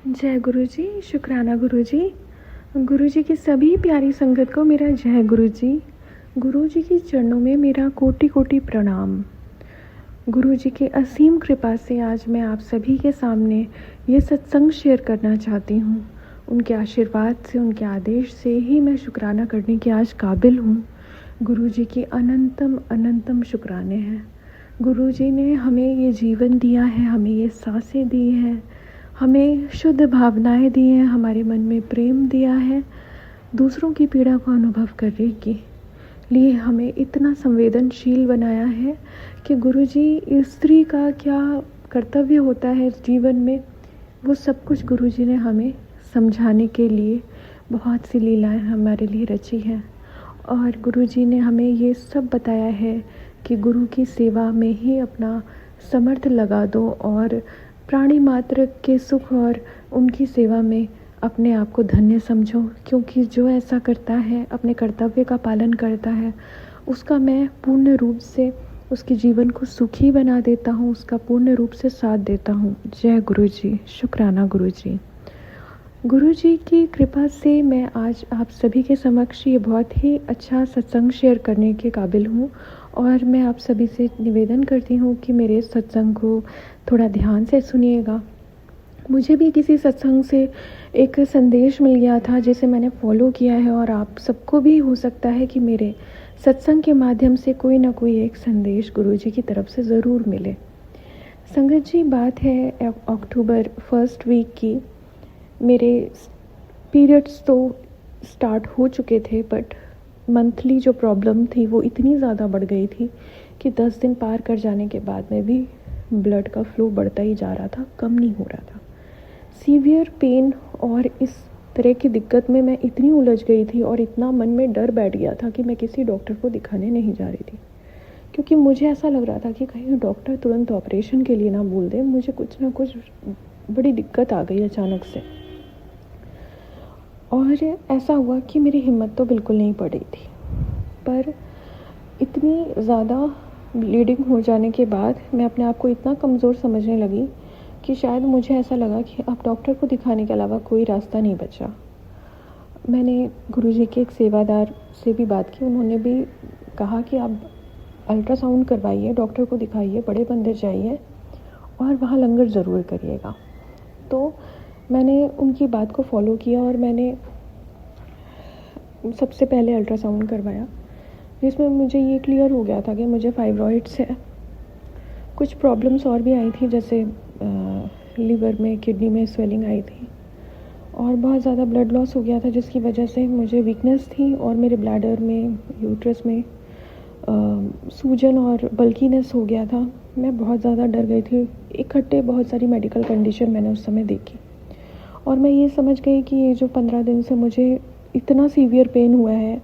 जय गुरु जी। शुक्राना गुरु जी। गुरु जी की सभी प्यारी संगत को मेरा जय गुरु जी। गुरु जी की चरणों में मेरा कोटि कोटि प्रणाम। गुरु जी की असीम कृपा से आज मैं आप सभी के सामने ये सत्संग शेयर करना चाहती हूँ। उनके आशीर्वाद से, उनके आदेश से ही मैं शुक्राना करने की आज काबिल हूँ। गुरु जी की अनंतम अनंतम शुक्राने हैं। गुरु जी ने हमें ये जीवन दिया है, हमें ये सांसें दी हैं, हमें शुद्ध भावनाएं दी हैं, हमारे मन में प्रेम दिया है, दूसरों की पीड़ा को अनुभव करने के लिए हमें इतना संवेदनशील बनाया है कि गुरुजी स्त्री का क्या कर्तव्य होता है जीवन में, वो सब कुछ गुरुजी ने हमें समझाने के लिए बहुत सी लीलाएं हमारे लिए रची हैं। और गुरुजी ने हमें ये सब बताया है कि गुरु की सेवा में ही अपना समर्थ लगा दो और प्राणी मात्र के सुख और उनकी सेवा में अपने आप को धन्य समझो, क्योंकि जो ऐसा करता है, अपने कर्तव्य का पालन करता है, उसका मैं पूर्ण रूप से उसके जीवन को सुखी बना देता हूँ, उसका पूर्ण रूप से साथ देता हूँ। जय गुरु जी। शुक्राना गुरु जी। गुरु जी की कृपा से मैं आज आप सभी के समक्ष ये बहुत ही अच्छा सत्संग शेयर करने के काबिल हूँ। और मैं आप सभी से निवेदन करती हूँ कि मेरे सत्संग को थोड़ा ध्यान से सुनिएगा। मुझे भी किसी सत्संग से एक संदेश मिल गया था जिसे मैंने फॉलो किया है, और आप सबको भी हो सकता है कि मेरे सत्संग के माध्यम से कोई ना कोई एक संदेश गुरु जी की तरफ से ज़रूर मिले। संगत जी, बात है अक्टूबर फर्स्ट वीक की। मेरे पीरियड्स तो स्टार्ट हो चुके थे, बट मंथली जो प्रॉब्लम थी वो इतनी ज़्यादा बढ़ गई थी कि 10 दिन पार कर जाने के बाद में भी ब्लड का फ्लो बढ़ता ही जा रहा था, कम नहीं हो रहा था। सीवियर पेन और इस तरह की दिक्कत में मैं इतनी उलझ गई थी और इतना मन में डर बैठ गया था कि मैं किसी डॉक्टर को दिखाने नहीं जा रही थी, क्योंकि मुझे ऐसा लग रहा था कि कहीं डॉक्टर तुरंत ऑपरेशन के लिए ना बोल दे, मुझे कुछ ना कुछ बड़ी दिक्कत आ गई अचानक से। और ऐसा हुआ कि मेरी हिम्मत तो बिल्कुल नहीं पड़ रही थी, पर इतनी ज़्यादा ब्लीडिंग हो जाने के बाद मैं अपने आप को इतना कमज़ोर समझने लगी कि शायद मुझे ऐसा लगा कि अब डॉक्टर को दिखाने के अलावा कोई रास्ता नहीं बचा। मैंने गुरुजी के एक सेवादार से भी बात की। उन्होंने भी कहा कि आप अल्ट्रासाउंड करवाइए, डॉक्टर को दिखाइए, बड़े मंदिर जाइए और वहाँ लंगर ज़रूर करिएगा। तो मैंने उनकी बात को फॉलो किया और मैंने सबसे पहले अल्ट्रासाउंड करवाया, जिसमें मुझे ये क्लियर हो गया था कि मुझे फाइब्रॉइड्स है। कुछ प्रॉब्लम्स और भी आई थी, जैसे लीवर में, किडनी में स्वेलिंग आई थी और बहुत ज़्यादा ब्लड लॉस हो गया था, जिसकी वजह से मुझे वीकनेस थी और मेरे ब्लैडर में, यूट्रस में सूजन और बल्कीनेस हो गया था। मैं बहुत ज़्यादा डर गई थी। इकट्ठे बहुत सारी मेडिकल कंडीशन मैंने उस समय देखी और मैं ये समझ गई कि ये जो 15 दिन से मुझे इतना सीवियर पेन हुआ है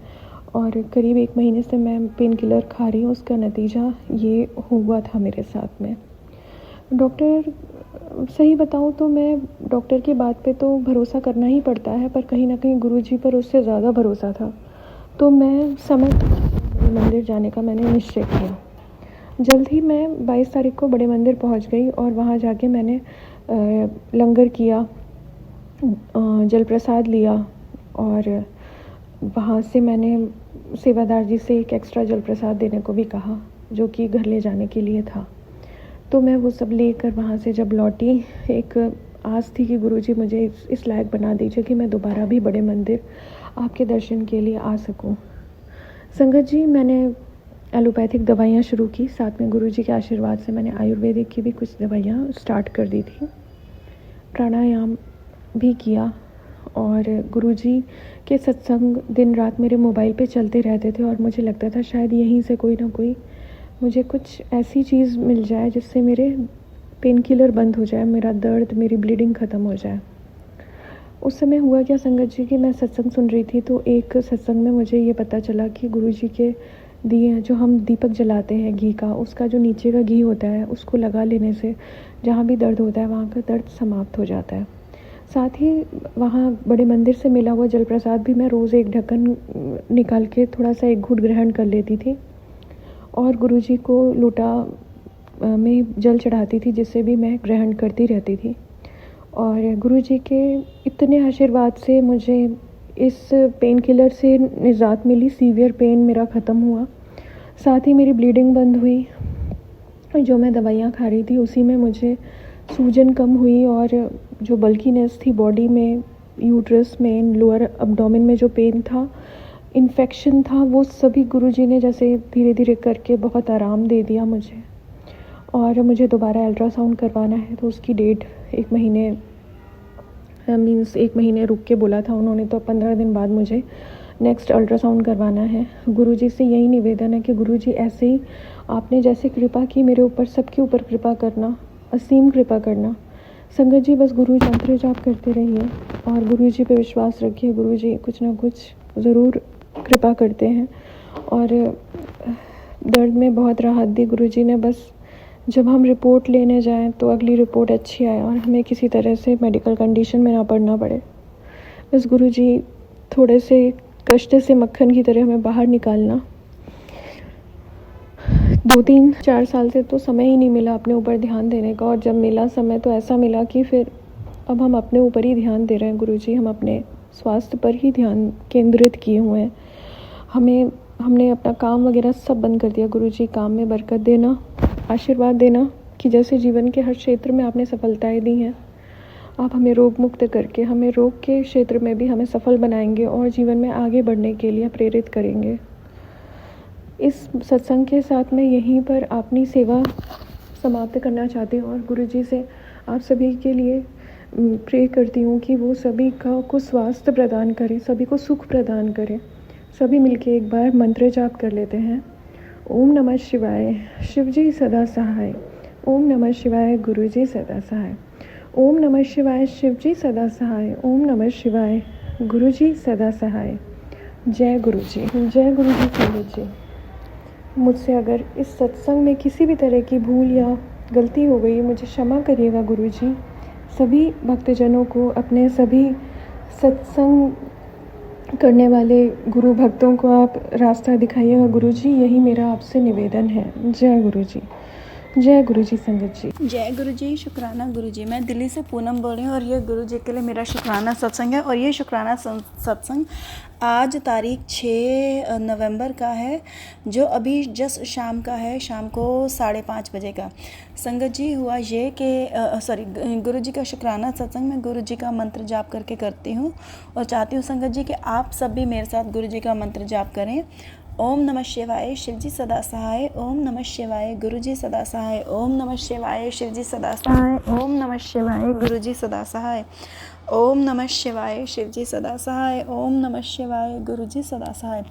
और करीब 1 महीने से मैं पेन किलर खा रही हूँ, उसका नतीजा ये हुआ था मेरे साथ में। डॉक्टर, सही बताऊँ तो मैं डॉक्टर की बात पे तो भरोसा करना ही पड़ता है, पर कहीं ना कहीं गुरुजी पर उससे ज़्यादा भरोसा था। तो मैं समय बड़े मंदिर जाने का मैंने निश्चय किया। जल्द ही मैं 22 तारीख को बड़े मंदिर पहुंच गई और वहां जाके मैंने लंगर किया, जल प्रसाद लिया और वहाँ से मैंने सेवादार जी से एक एक्स्ट्रा जल प्रसाद देने को भी कहा, जो कि घर ले जाने के लिए था। तो मैं वो सब लेकर वहाँ से जब लौटी, एक आस थी कि गुरुजी मुझे इस लायक बना दीजिए कि मैं दोबारा भी बड़े मंदिर आपके दर्शन के लिए आ सकूं। संगत जी, मैंने एलोपैथिक दवाइयाँ शुरू की, साथ में गुरुजी के आशीर्वाद से मैंने आयुर्वेदिक की भी कुछ दवाइयाँ स्टार्ट कर दी थी। प्राणायाम भी किया और गुरुजी के सत्संग दिन रात मेरे मोबाइल पे चलते रहते थे और मुझे लगता था शायद यहीं से कोई ना कोई मुझे कुछ ऐसी चीज़ मिल जाए जिससे मेरे पेन किलर बंद हो जाए, मेरा दर्द, मेरी ब्लीडिंग ख़त्म हो जाए। उस समय हुआ क्या संगत जी कि मैं सत्संग सुन रही थी, तो एक सत्संग में मुझे ये पता चला कि गुरुजी के दिए, जो हम दीपक जलाते हैं घी का, उसका जो नीचे का घी होता है उसको लगा लेने से जहाँ भी दर्द होता है वहाँ का दर्द समाप्त हो जाता है। साथ ही वहाँ बड़े मंदिर से मिला हुआ जल प्रसाद भी मैं रोज़ एक ढक्कन निकाल के थोड़ा सा एक घूंट ग्रहण कर लेती थी और गुरुजी को लोटा में जल चढ़ाती थी, जिससे भी मैं ग्रहण करती रहती थी। और गुरुजी के इतने आशीर्वाद से मुझे इस पेन किलर से निजात मिली। सीवियर पेन मेरा ख़त्म हुआ, साथ ही मेरी ब्लीडिंग बंद हुई। जो मैं दवाइयाँ खा रही थी उसी में मुझे सूजन कम हुई, और जो बल्कीनेस थी बॉडी में, यूट्रस में, लोअर अब्डोमेन में जो पेन था, इन्फेक्शन था, वो सभी गुरुजी ने जैसे धीरे धीरे करके बहुत आराम दे दिया मुझे। और मुझे दोबारा अल्ट्रासाउंड करवाना है, तो उसकी डेट 1 महीने मीन्स 1 महीने रुक के बोला था उन्होंने, तो 15 दिन बाद मुझे नेक्स्ट अल्ट्रासाउंड करवाना है। गुरुजी से यही निवेदन है कि गुरुजी ऐसे ही आपने जैसे कृपा की मेरे ऊपर, सबके ऊपर कृपा करना, असीम कृपा करना। संगत जी बस गुरु मंत्र जाप करते रहिए और गुरुजी पे विश्वास रखिए। गुरुजी कुछ ना कुछ ज़रूर कृपा करते हैं। और दर्द में बहुत राहत दी गुरुजी ने। बस जब हम रिपोर्ट लेने जाएं तो अगली रिपोर्ट अच्छी आए और हमें किसी तरह से मेडिकल कंडीशन में ना पड़ना पड़े। बस गुरुजी थोड़े से कष्ट से मक्खन की तरह हमें बाहर निकालना। 2-3-4 साल से तो समय ही नहीं मिला अपने ऊपर ध्यान देने का, और जब मिला समय तो ऐसा मिला कि फिर अब हम अपने ऊपर ही ध्यान दे रहे हैं गुरुजी। हम अपने स्वास्थ्य पर ही ध्यान केंद्रित किए हुए हैं। हमने अपना काम वगैरह सब बंद कर दिया। गुरुजी काम में बरकत देना, आशीर्वाद देना कि जैसे जीवन के हर क्षेत्र में आपने सफलताएं दी हैं, आप हमें रोग मुक्त करके हमें रोग के क्षेत्र में भी हमें सफल बनाएंगे और जीवन में आगे बढ़ने के लिए प्रेरित करेंगे। इस सत्संग के साथ मैं यहीं पर अपनी सेवा समाप्त करना चाहती हूँ और गुरुजी से आप सभी के लिए प्रे करती हूँ कि वो सभी को स्वास्थ्य प्रदान करें, सभी को सुख प्रदान करें। सभी मिलके एक बार मंत्र जाप कर लेते हैं। ओम नमः शिवाय, शिवजी सदा सहाय। ओम नमः शिवाय, गुरुजी सदा सहाय। ओम नमः शिवाय, शिवजी सदा सहाय। ओम नमः शिवाय, गुरुजी सदा सहाय। जय गुरुजी, जय गुरुजी संगत जी। मुझसे अगर इस सत्संग में किसी भी तरह की भूल या गलती हो गई, मुझे क्षमा करिएगा गुरुजी। सभी भक्तजनों को, अपने सभी सत्संग करने वाले गुरु भक्तों को आप रास्ता दिखाइएगा गुरुजी। यही मेरा आपसे निवेदन है। जय गुरुजी, जय गुरुजी संगत जी। जय गुरुजी। शुक्राना गुरुजी। मैं दिल्ली से पूनम बोल रही हूँ और ये गुरुजी के लिए मेरा शुक्राना सत्संग है। और ये शुक्राना सत्संग आज तारीख 6 नवंबर का है, जो अभी जस्ट शाम का है, शाम को 5:30 बजे का। संगत जी हुआ ये कि गुरुजी का शुक्राना सत्संग मैं गुरुजी का मंत्र जाप करके करती हूँ और चाहती हूँ संगत जी कि आप सब भी मेरे साथ गुरुजी का मंत्र जाप करें। ओम नमः शिवाय, शिवजी सदा सहाय। ओम नमः शिवाय, गुरुजी सदा सहाय। ओम नमः शिवाय, शिवजी सदा सहाय। ओम नमः शिवाय, गुरुजी सदा सहाय। ओम नमः शिवाय, शिवजी सदा सहाय। ओम नमः शिवाय, गुरुजी सदा सहाय।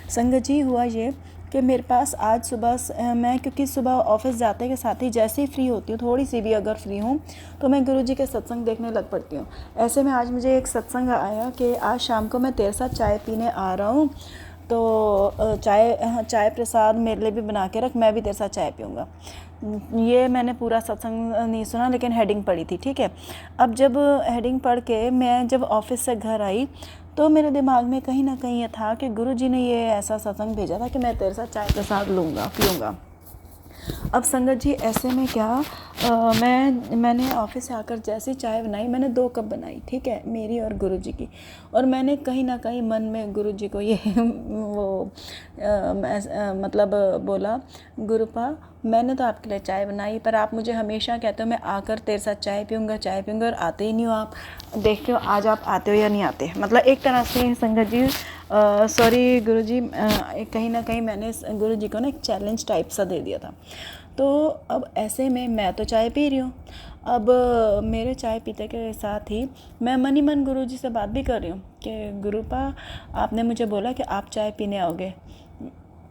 संगत जी हुआ ये कि मेरे पास आज सुबह मैं, क्योंकि सुबह ऑफिस जाते के साथ ही जैसे ही फ्री होती हूँ, थोड़ी सी भी अगर फ्री हूँ, तो मैं गुरुजी के सत्संग देखने लग पड़ती हूँ। ऐसे में आज मुझे एक सत्संग आया कि आज शाम को मैं तेरे साथ चाय पीने आ रहा हूँ, तो चाय प्रसाद मेरे लिए भी बना के रख, मैं भी तेरे साथ चाय पीऊँगा। ये मैंने पूरा सत्संग नहीं सुना, लेकिन हेडिंग पढ़ी थी, ठीक है। अब जब हेडिंग पढ़ के मैं जब ऑफिस से घर आई तो मेरे दिमाग में कहीं ना कहीं ये था कि गुरुजी ने ये ऐसा सत्संग भेजा था कि मैं तेरे साथ चाय प्रसाद पीऊँगा। अब संगत जी ऐसे में क्या, मैंने ऑफिस से आकर जैसे चाय बनाई, मैंने 2 कप बनाई, ठीक है, मेरी और गुरुजी की। और मैंने कहीं ना कहीं मन में गुरुजी को ये मतलब बोला, गुरुपा मैंने तो आपके लिए चाय बनाई, पर आप मुझे हमेशा कहते हो मैं आकर तेरे साथ चाय पीऊँगा, और आते ही नहीं हो आप। देखते हो आज आप आते हो या नहीं आते। मतलब एक तरह से संगत जी सॉरी गुरुजी, कहीं ना कहीं मैंने गुरुजी को ना एक चैलेंज टाइप सा दे दिया था। तो अब ऐसे में मैं तो चाय पी रही हूँ, अब मेरे चाय पीते के साथ ही मैं मन ही मन गुरुजी से बात भी कर रही हूँ कि गुरुपा आपने मुझे बोला कि आप चाय पीने आओगे,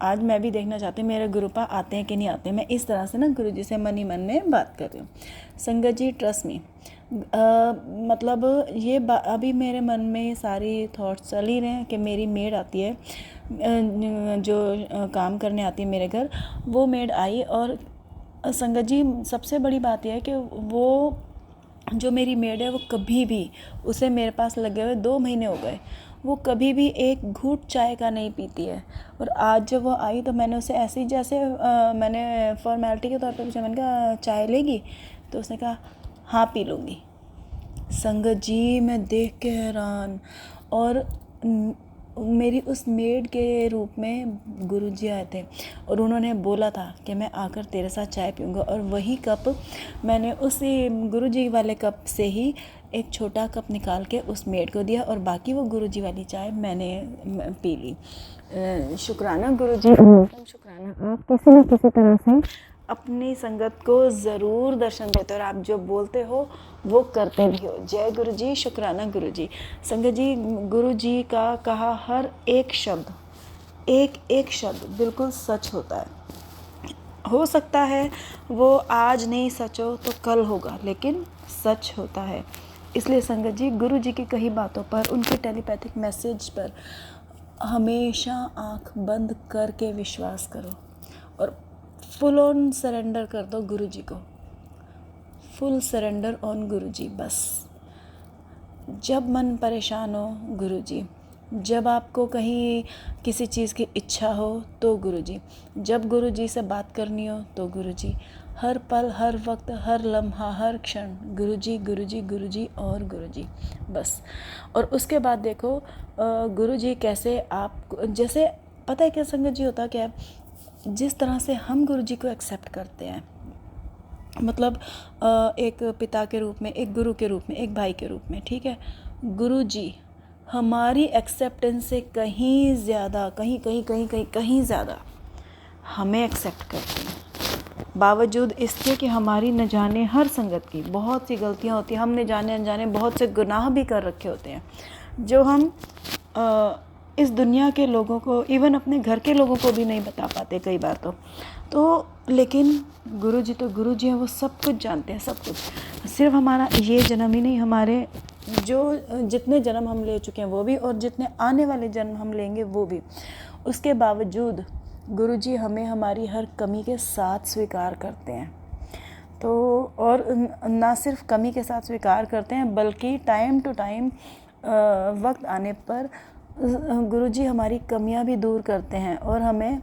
आज मैं भी देखना चाहती हूँ मेरे गुरुपा आते हैं कि नहीं आते। मैं इस तरह से ना गुरुजी से मन ही मन में बात कर रही हूँ। संगत जी ट्रस्ट मी, मतलब ये अभी मेरे मन में सारी थॉट्स चल ही रहे हैं कि मेरी मेड आती है, जो काम करने आती है मेरे घर, वो मेड आई। और संगत जी सबसे बड़ी बात यह है कि वो जो मेरी मेड है वो कभी भी, उसे मेरे पास लगे हुए 2 महीने हो गए, वो कभी भी एक घूंट चाय का नहीं पीती है। और आज जब वो आई तो मैंने उसे ऐसे ही जैसे मैंने फॉर्मेलिटी के तौर पर पूछा, मैंने कहा चाय लेगी, तो उसने कहा हाँ पी लूँगी। संगत जी मैं देख के हैरान। और मेरी उस मेड के रूप में गुरुजी आए थे और उन्होंने बोला था कि मैं आकर तेरे साथ चाय पीऊँगा, और वही कप मैंने उसी गुरुजी वाले कप से ही एक छोटा कप निकाल के उस मेड को दिया और बाकी वो गुरुजी वाली चाय मैंने पी ली। शुक्राना गुरुजी, शुक्राना। आप किसी न किसी तरह से अपनी संगत को ज़रूर दर्शन देते हो और आप जो बोलते हो वो करते भी हो। जय गुरु जी, शुक्राना गुरु जी। संगत जी, गुरु जी का कहा हर एक शब्द, एक एक शब्द बिल्कुल सच होता है। हो सकता है वो आज नहीं सच हो तो कल होगा, लेकिन सच होता है। इसलिए संगत जी, गुरु जी की कही बातों पर, उनके टेलीपैथिक मैसेज पर हमेशा आंख बंद करके विश्वास करो और फुल ऑन सरेंडर कर दो गुरु जी को। फुल सरेंडर ऑन गुरु जी। बस जब मन परेशान हो गुरु जी, जब आपको कहीं किसी चीज़ की इच्छा हो तो गुरु जी, जब गुरु जी से बात करनी हो तो गुरु जी, हर पल, हर वक्त, हर लम्हा, हर क्षण गुरु जी, गुरु जी, गुरु जी और गुरु जी। बस। और उसके बाद देखो गुरु जी कैसे आप, जैसे पता है क्या संगत जी होता क्या है, जिस तरह से हम गुरु जी को एक्सेप्ट करते हैं, मतलब एक पिता के रूप में, एक गुरु के रूप में, एक भाई के रूप में, ठीक है, गुरु जी हमारी एक्सेप्टेंस से कहीं ज़्यादा, कहीं ज़्यादा हमें एक्सेप्ट करते हैं। बावजूद इसके कि हमारी न जाने हर संगत की बहुत सी गलतियां होती हैं, हमने जाने अनजाने बहुत से गुनाह भी कर रखे होते हैं जो हम इस दुनिया के लोगों को, इवन अपने घर के लोगों को भी नहीं बता पाते कई बार तो लेकिन गुरु जी तो गुरु जी हैं, वो सब कुछ जानते हैं, सब कुछ। सिर्फ हमारा ये जन्म ही नहीं, हमारे जो जितने जन्म हम ले चुके हैं वो भी, और जितने आने वाले जन्म हम लेंगे वो भी। उसके बावजूद गुरु जी हमें हमारी हर कमी के साथ स्वीकार करते हैं। तो और ना सिर्फ कमी के साथ स्वीकार करते हैं, बल्कि टाइम टू टाइम वक्त आने पर गुरु जी हमारी कमियां भी दूर करते हैं। और हमें,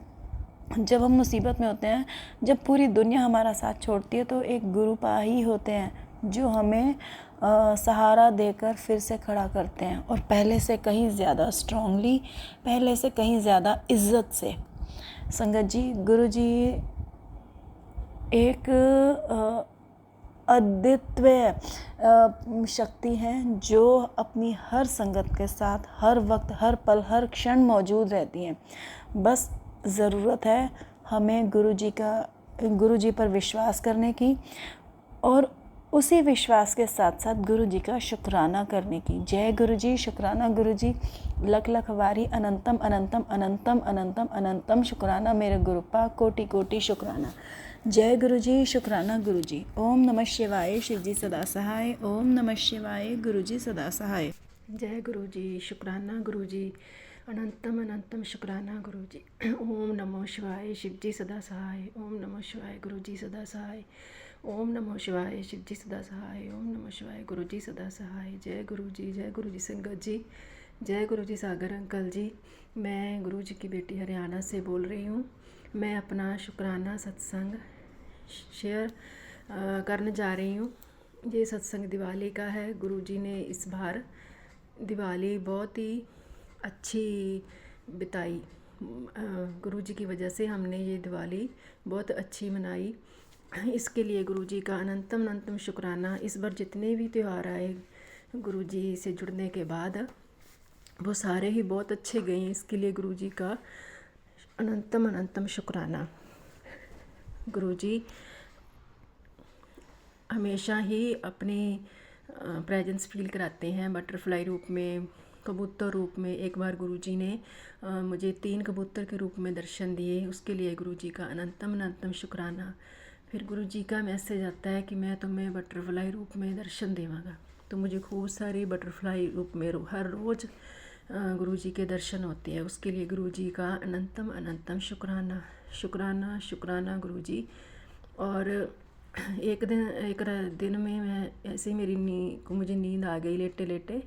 जब हम मुसीबत में होते हैं, जब पूरी दुनिया हमारा साथ छोड़ती है, तो एक गुरुपा ही होते हैं जो हमें सहारा देकर फिर से खड़ा करते हैं, और पहले से कहीं ज़्यादा स्ट्रांगली, पहले से कहीं ज़्यादा इज्जत से। संगत जी, गुरु जी एक अद्वितीय शक्ति हैं जो अपनी हर संगत के साथ हर वक्त, हर पल, हर क्षण मौजूद रहती हैं। बस ज़रूरत है हमें गुरु जी पर विश्वास करने की, और उसी विश्वास के साथ साथ गुरु जी का शुक्राना करने की। जय गुरु जी, शुक्राना गुरु जी। लख लख वारी अनंतम अनंतम अनंतम अनंतम अनंतम शुक्राना मेरे गुरुपा, कोटि कोटि शुक्राना। जय गुरु जी, शुक्राना गुरु जी। ओम नमः शिवाय, शिव जी सदा सहाय। ओम नमः शिवाय, गुरु जी सदा सहाय। जय गुरु जी, शुक्राना गुरु जी, अनंतम अनंतम शुक्राना गुरु जी। ओम नमो शिवाय, शिव जी सदा सहाय। ओम नमो शिवाय, गुरु जी सदा सहाय। ओम नमो शिवाय, शिव जी सदा सहाय। ओम नमो शिवाय, गुरु जी सदा सहाय। जय गुरु जी, जय गुरु जी संगत जी, जय गुरु जी सागर अंकल जी। मैं गुरु जी की बेटी हरियाणा से बोल रही हूँ। मैं अपना शुक्राना सत्संग शेयर करने जा रही हूँ। ये सत्संग दिवाली का है। गुरु जी ने इस बार दिवाली बहुत ही अच्छी बिताई। गुरु जी की वजह से हमने ये दिवाली बहुत अच्छी मनाई। इसके लिए गुरु जी का अनंतम अनंतम शुक्राना। इस बार जितने भी त्यौहार आए गुरु जी से जुड़ने के बाद, वो सारे ही बहुत अच्छे गए। इसके लिए गुरु जी का अनंतम अनंतम शुक्राना। गुरु जी हमेशा ही अपनी प्रेजेंस फील कराते हैं बटरफ्लाई रूप में, कबूतर रूप में। एक बार गुरुजी ने मुझे 3 कबूतर के रूप में दर्शन दिए। उसके लिए गुरुजी का अनंतम अनंतम शुक्राना। फिर गुरुजी का मैसेज आता है कि मैं तुम्हें बटरफ्लाई रूप में दर्शन देवांगा। तो मुझे खूब सारी बटरफ्लाई रूप में हर रोज़ गुरुजी के दर्शन होते हैं। उसके लिए गुरुजी का अनंतम अनंतम शुक्राना, शुक्राना, शुक्राना गुरुजी। और एक दिन में मैं ऐसे ही मुझे नींद आ गई लेटे लेटे।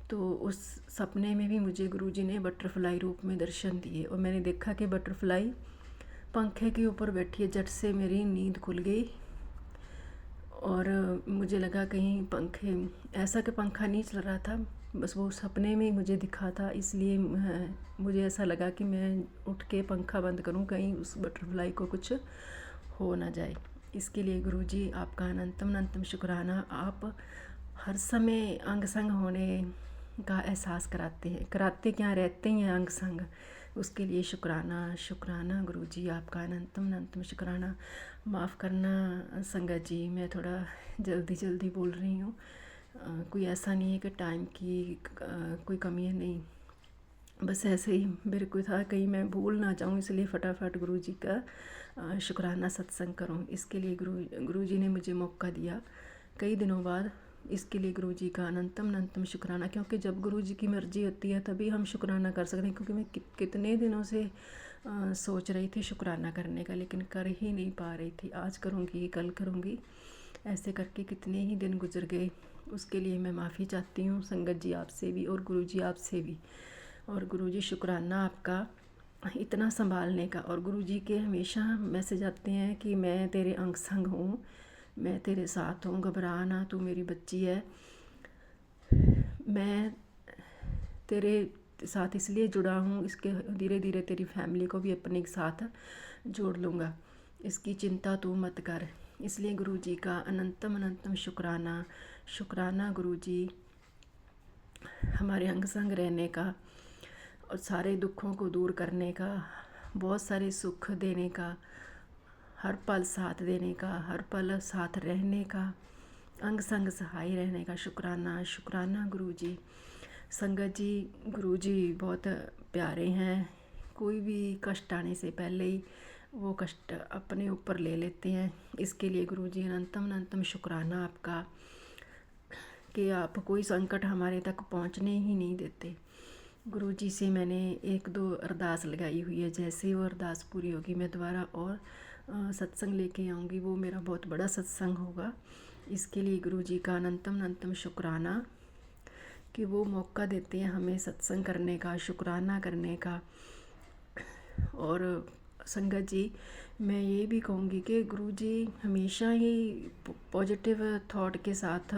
तो उस सपने में भी मुझे गुरुजी ने बटरफ्लाई रूप में दर्शन दिए, और मैंने देखा कि बटरफ्लाई पंखे के ऊपर बैठी है। झट से मेरी नींद खुल गई और मुझे लगा कहीं पंखे, ऐसा कि पंखा नहीं चल रहा था, बस वो सपने में ही मुझे दिखा था, इसलिए मुझे ऐसा लगा कि मैं उठ के पंखा बंद करूं, कहीं उस बटरफ्लाई को कुछ हो ना जाए। इसके लिए गुरुजी आपका अनंतम अनंतम शुक्राना। आप हर समय अंग संग होने का एहसास कराते क्या रहते ही हैं अंग संग, उसके लिए शुक्राना शुक्राना गुरुजी आपका अनंतम अनंतम शुक्राना। माफ़ करना संगत जी, मैं थोड़ा जल्दी बोल रही हूँ। कोई ऐसा नहीं है कि टाइम की कोई कमी है, नहीं, बस ऐसे ही मेरे को था कहीं मैं भूल ना जाऊँ, इसलिए फटाफट गुरुजी का शुक्राना सत्संग करूँ। इसके लिए गुरुजी ने मुझे मौका दिया कई दिनों बाद, इसके लिए गुरुजी का अनंतम अनंतम शुक्राना। क्योंकि जब गुरुजी की मर्ज़ी होती है तभी हम शुक्राना कर सकते हैं, क्योंकि मैं कितने दिनों से सोच रही थी शुक्राना करने का, लेकिन कर ही नहीं पा रही थी। आज करूँगी, कल करूँगी, ऐसे करके कितने ही दिन गुजर गए। उसके लिए मैं माफ़ी चाहती हूँ संगत जी आपसे भी और गुरुजी आपसे भी। और गुरुजी शुक्राना आपका इतना संभालने का। और गुरुजी के हमेशा मैसेज आते हैं कि मैं तेरे अंग संग हूँ, मैं तेरे साथ हूँ, घबरा ना, तू मेरी बच्ची है, मैं तेरे साथ इसलिए जुड़ा हूँ, इसके धीरे धीरे तेरी फैमिली को भी अपने साथ जोड़ लूँगा, इसकी चिंता तू मत कर। इसलिए गुरुजी का अनंतम अनंतम शुक्राना शुक्राना गुरुजी, हमारे अंग संग रहने का और सारे दुखों को दूर करने का, बहुत सारे सुख देने का, हर पल साथ देने का, हर पल साथ रहने का, अंग संग सहाय रहने का। शुक्राना शुक्राना गुरुजी। संगत जी, गुरुजी बहुत प्यारे हैं, कोई भी कष्ट आने से पहले ही वो कष्ट अपने ऊपर ले लेते हैं। इसके लिए गुरुजी अनंतम अनंतम शुक्राना आपका कि आप कोई संकट हमारे तक पहुंचने ही नहीं देते। गुरुजी से मैंने 1-2 अरदास लगाई हुई है, जैसे वो अरदास पूरी होगी मैं दोबारा और सत्संग लेके आऊँगी, वो मेरा बहुत बड़ा सत्संग होगा। इसके लिए गुरुजी का अनंतम अनंतम शुक्राना कि वो मौका देते हैं हमें सत्संग करने का, शुक्राना करने का। और संगत जी, मैं ये भी कहूँगी कि गुरुजी हमेशा ही पॉजिटिव थॉट के साथ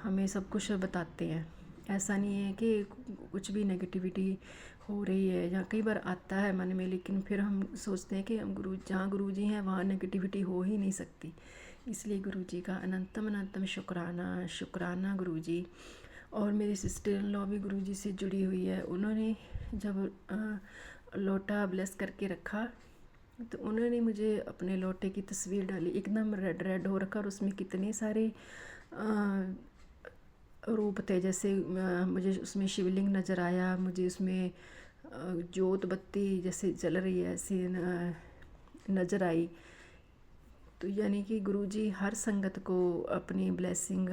हमें सब कुछ बताते हैं। ऐसा नहीं है कि कुछ भी नेगेटिविटी हो रही है, या कई बार आता है मन में, लेकिन फिर हम सोचते हैं कि हम जहाँ गुरुजी हैं वहाँ नेगेटिविटी हो ही नहीं सकती। इसलिए गुरुजी का अनंतम अनंतम शुक्राना शुक्राना गुरुजी। और मेरी सिस्टर इन लॉ भी गुरुजी से जुड़ी हुई है। उन्होंने जब लोटा ब्लेस करके रखा तो उन्होंने मुझे अपने लोटे की तस्वीर डाली, एकदम रेड रेड हो रखा, और उसमें कितने सारे रूप थे। जैसे मुझे उसमें शिवलिंग नज़र आया, मुझे उसमें जोत बत्ती जैसे जल रही है ऐसी नज़र आई। तो यानी कि गुरुजी हर संगत को अपनी ब्लेसिंग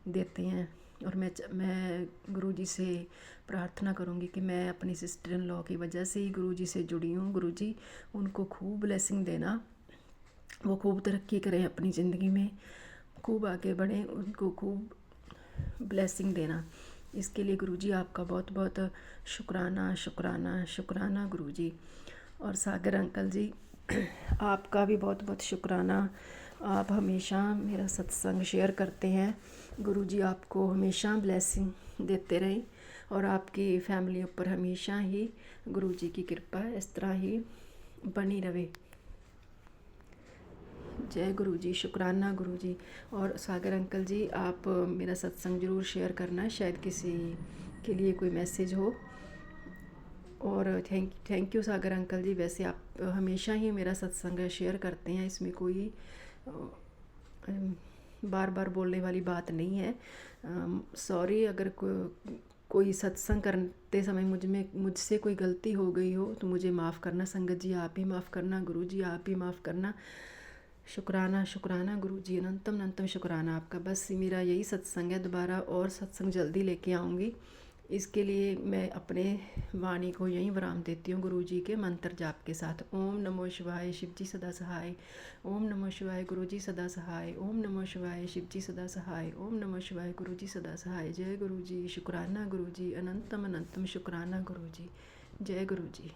देते हैं। और मैं गुरुजी से प्रार्थना करूँगी कि मैं अपनी सिस्टर इन लॉ की वजह से ही गुरुजी से जुड़ी हूँ। गुरुजी उनको खूब ब्लेसिंग देना, वो खूब तरक्की करें अपनी ज़िंदगी में, खूब आगे बढ़ें, उनको खूब ब्लेसिंग देना। इसके लिए गुरुजी आपका बहुत बहुत शुक्राना शुक्राना शुक्राना गुरुजी। और सागर अंकल जी, आपका भी बहुत बहुत शुक्राना, आप हमेशा मेरा सत्संग शेयर करते हैं। गुरुजी आपको हमेशा ब्लेसिंग देते रहें और आपकी फैमिली ऊपर हमेशा ही गुरुजी की कृपा इस तरह ही बनी रहे। जय गुरुजी, शुक्राना गुरुजी। और सागर अंकल जी, आप मेरा सत्संग ज़रूर शेयर करना, शायद किसी के लिए कोई मैसेज हो। और थैंक यू सागर अंकल जी। वैसे आप हमेशा ही मेरा सत्संग शेयर करते हैं, इसमें कोई बार बार बोलने वाली बात नहीं है। सॉरी अगर कोई सत्संग करते समय मुझसे कोई गलती हो गई हो तो मुझे माफ़ करना। संगत जी आप ही माफ़ करना, गुरु जी आप ही माफ़ करना। शुक्राना शुक्राना गुरुजी, अनंतम अनंतम शुक्राना आपका। बस मेरा यही सत्संग है, दोबारा और सत्संग जल्दी लेके आऊँगी। इसके लिए मैं अपने वाणी को यहीं विराम देती हूँ गुरुजी के मंत्र जाप के साथ। ओम नमो शिवाय, शिव जी सदा सहाय। ओम नमो शिवाय, गुरुजी सदा सहाय। ओम नमो शिवाय, शिव जी सदा सहाय। ओम नमो शिवाय, गुरुजी सदा सहाय। जय गुरुजी, शुक्राना गुरुजी, अनंतम अनंतम शुक्राना गुरुजी। जय गुरुजी।